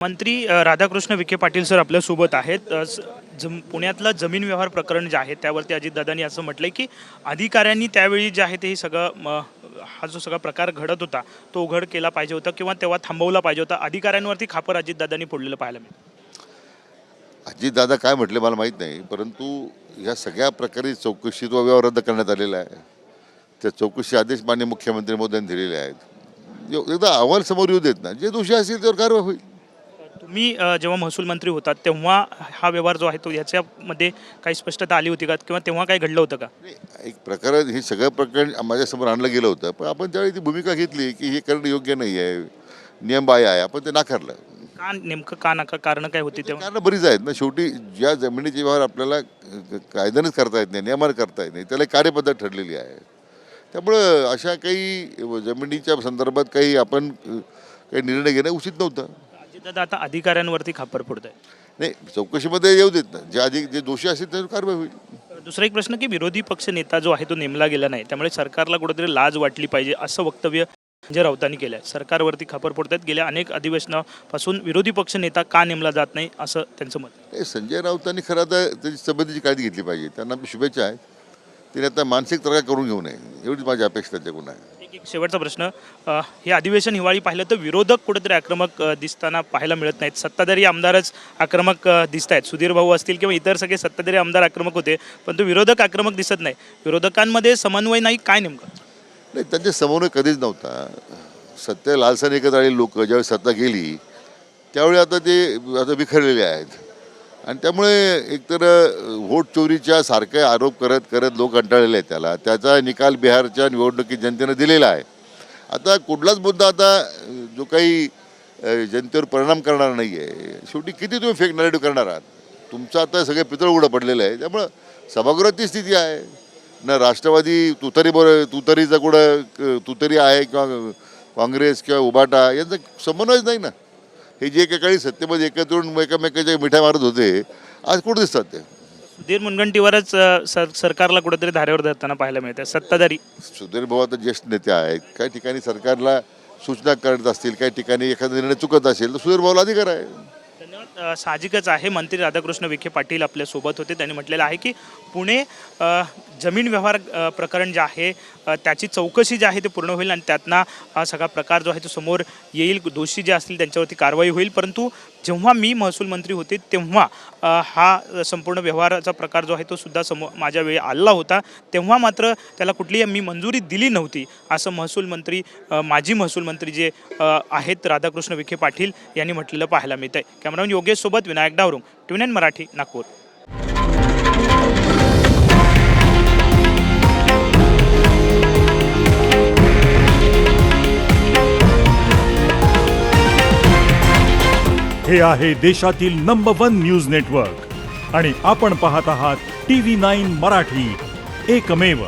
मंत्री राधाकृष्ण विखे पाटील सर आपल्यासोबत आहेत. पुण्यातलं जमीन व्यवहार प्रकरण जे आहे त्यावरती अजितदादांनी असं म्हटलंय की अधिकाऱ्यांनी त्यावेळी जे आहे ते सगळं हा जो सगळा प्रकार घडत होता तो उघड केला पाहिजे होता किंवा तेव्हा थांबवला पाहिजे होता. अधिकाऱ्यांवरती खापर अजितदादांनी फोडलेलं पाहायला मिळतं. अजितदादा काय म्हटले मला माहीत नाही, परंतु ह्या सगळ्या प्रकारे चौकशी तो व्यवहार रद्द करण्यात आलेला आहे. त्या चौकशी आदेश माननीय मुख्यमंत्री महोदयांनी दिलेले आहेत. एकदा अहवाल समोर येऊ देत ना, जे दोषी असतील त्यावर कारवाई होईल. तुम्ही जेव्हा महसूल मंत्री होतात तेव्हा हा व्यवहार जो आहे तो याच्यामध्ये काही स्पष्टता आली होती का किंवा तेव्हा काही घडलं होतं का? एक प्रकार हे सगळं प्रकरण माझ्यासमोर आणलं गेलं होतं, पण आपण त्यावेळी ती भूमिका घेतली की हे करणं योग्य नाही आहे, नियमबाह्य आहे. आपण ते नाकारलं. का नेमकं का नका कारण काय होती तेव्हा? कारण बरीच आहेत ना. शेवटी ज्या जमिनीचे व्यवहार आपल्याला कायद्यानेच करता येत नाही, नियमाने करता येत नाही, त्याला कार्यपद्धत ठरलेली आहे. त्यामुळं अशा काही जमिनीच्या संदर्भात काही आपण काही निर्णय घेणं उचित नव्हतं. अजितदादा आता अधिकाऱ्यांवरती खापर फोडत आहे. नाही, चौकशीमध्ये येऊ देत ना. जे दोषी असतील त्याच्यावर कारवाई होईल. दुसरा एक प्रश्न की विरोधी पक्ष नेता जो आहे तो नेमला गेला नाही, त्यामुळे सरकारला कुठेतरी लाज वाटली पाहिजे असं वक्तव्य संजय राऊतांनी केलं आहे. सरकारवरती खापर फोडतात. गेल्या अनेक अधिवेशनापासून विरोधी पक्ष नेता का नेमला जात नाही असं त्यांचं मत. संजय राऊतांनी खरं आता त्याची तब्येतीची काळजी घेतली पाहिजे. त्यांना शुभेच्छा आहेत. तिने आता मानसिक त्रास करून घेऊ नये, एवढीच माझी अपेक्षा त्याच्याकडून आहे. एक शेवटचा प्रश्न, हे अधिवेशन हिवाळी पाहिलं तर विरोधक कुठेतरी आक्रमक दिसताना पाहायला मिळत नाहीत. सत्ताधारी आमदारच आक्रमक दिसत आहेत. सुधीर भाऊ असतील किंवा इतर सगळे सत्ताधारी आमदार आक्रमक होते, पण तो विरोधक आक्रमक दिसत नाही. विरोधकांमध्ये समन्वय नाही, काय नेमकं? नाही, त्यांचे समन्वय कधीच नव्हता. सत्य लालसाने एकत्र आलेली लोक ज्यावेळी सत्ता गेली त्यावेळी आता विखरलेले आहेत. आणि त्यामुळे एकतर व्होट चोरीच्या सारखे आरोप करत करत लोक कंटाळलेले आहेत. त्याचा निकाल बिहारच्या निवडणुकीत जनतेनं दिलेला आहे. आता कुठलाच मुद्दा आता जो काही जनतेवर परिणाम करणार नाही आहे. शेवटी किती तुम्ही फेक नॅरेटिव्ह करणार आहात? तुमचं आता सगळे पितळ उघडं पडलेलं आहे. त्यामुळं सभागृहात ती स्थिती आहे ना. राष्ट्रवादी तुतारीचा कुठं तुतारी आहे किंवा काँग्रेस किंवा उबाटा यांचा समन्वयच नाही ना. हे जे एकेकाळी सत्तेमध्ये एकत्र येऊन एकमेकाच्या मिठ्या मारत होते, आज कुठं दिसतात ते? सुधीर मुनगंटीवरच सरकारला कुठेतरी धारेवर धरताना पाहायला मिळतं. सत्ताधारी सुधीर भाऊ आता ज्येष्ठ नेते आहेत. काही ठिकाणी सरकारला सूचना करत असतील, काही ठिकाणी एखादा निर्णय चुकत असेल तर सुधीर भाऊला अधिकार आहे. धन्यवाद. साहजिकच आहे. मंत्री राधाकृष्ण विखे पाटील आपल्यासोबत होते. त्यांनी म्हटलेलं आहे की पुणे जमीन व्यवहार प्रकरण जे आहे त्याची चौकशी जी आहे ते पूर्ण होईल आणि त्यातनं हा सगळा प्रकार जो आहे तो समोर येईल. दोषी जे असतील त्यांच्यावरती कारवाई होईल. परंतु जेव्हा मी महसूल मंत्री होते तेव्हा हा संपूर्ण व्यवहाराचा प्रकार जो आहे तो सुद्धा माझ्या वेळी आलेला होता. तेव्हा मात्र त्याला कुठलीही मी मंजुरी दिली नव्हती असं माजी महसूल मंत्री जे आहेत राधाकृष्ण विखे पाटील यांनी म्हटलेलं पाहायला मिळतं आहे. कॅमेरामॅन योगेश सोबत विनायक डावरुंग, TVN मराठी, नागपूर. हे आहे देशातील नंबर 1 न्यूज नेटवर्क आणि आपण पाहत आहात TV9 मराठी, एकमेव.